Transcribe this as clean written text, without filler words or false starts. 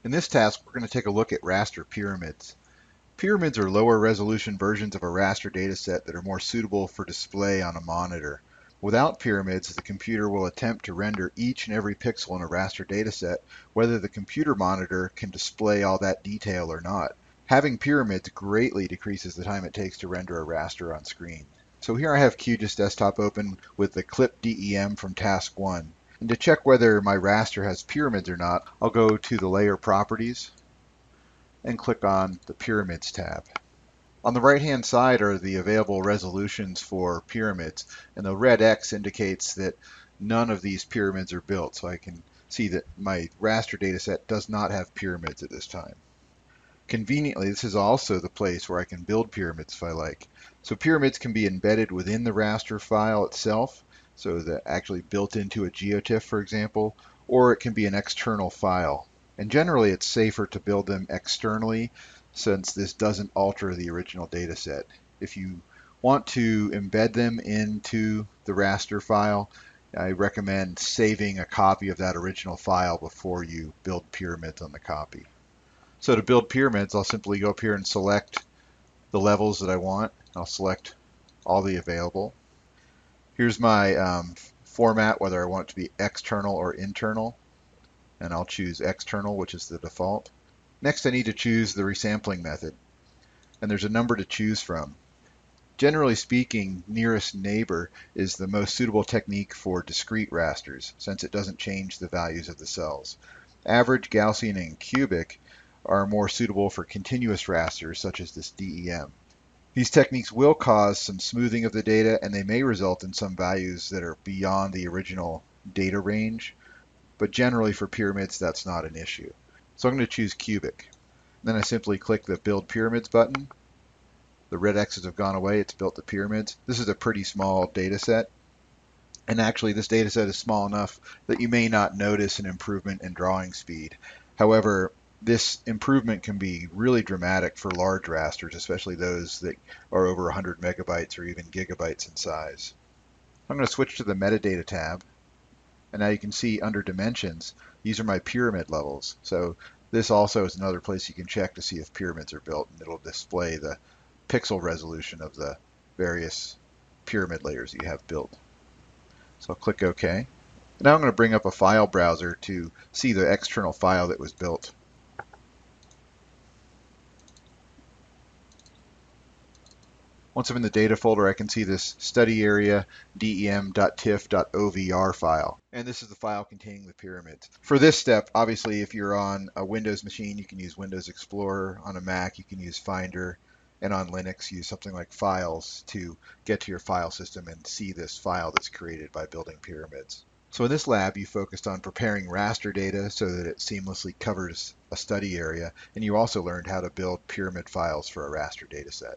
In this task, we're going to take a look at raster pyramids. Pyramids are lower resolution versions of a raster dataset that are more suitable for display on a monitor. Without pyramids, the computer will attempt to render each and every pixel in a raster dataset, whether the computer monitor can display all that detail or not. Having pyramids greatly decreases the time it takes to render a raster on screen. So here I have QGIS Desktop open with the clip DEM from task 1. And to check whether my raster has pyramids or not, I'll go to the Layer Properties and click on the Pyramids tab. On the right-hand side are the available resolutions for pyramids, and the red X indicates that none of these pyramids are built, so I can see that my raster dataset does not have pyramids at this time. Conveniently, this is also the place where I can build pyramids if I like. So pyramids can be embedded within the raster file itself, so that actually built into a GeoTIFF, for example, or it can be an external file. And generally, it's safer to build them externally since this doesn't alter the original data set. If you want to embed them into the raster file, I recommend saving a copy of that original file before you build pyramids on the copy. So to build pyramids, I'll simply go up here and select the levels that I want. I'll select all the available. Here's my format, whether I want it to be external or internal, and I'll choose external, which is the default. Next, I need to choose the resampling method, and there's a number to choose from. Generally speaking, nearest neighbor is the most suitable technique for discrete rasters, since it doesn't change the values of the cells. Average, Gaussian, and cubic are more suitable for continuous rasters, such as this DEM. These techniques will cause some smoothing of the data, and they may result in some values that are beyond the original data range, but generally for pyramids, that's not an issue. So I'm going to choose cubic. Then I simply click the Build Pyramids button. The red X's have gone away. It's built the pyramids. This is a pretty small data set. And actually, this data set is small enough that you may not notice an improvement in drawing speed. However, this improvement can be really dramatic for large rasters, especially those that are over 100 megabytes or even gigabytes in size. I'm going to switch to the Metadata tab. And now you can see under Dimensions, these are my pyramid levels. So this also is another place you can check to see if pyramids are built, and it'll display the pixel resolution of the various pyramid layers you have built. So I'll click OK. Now I'm going to bring up a file browser to see the external file that was built. Once I'm in the data folder, I can see this study area dem.tiff.ovr file. And this is the file containing the pyramids. For this step, obviously, if you're on a Windows machine, you can use Windows Explorer. On a Mac, you can use Finder. And on Linux, use something like Files to get to your file system and see this file that's created by building pyramids. So in this lab, you focused on preparing raster data so that it seamlessly covers a study area, and you also learned how to build pyramid files for a raster dataset.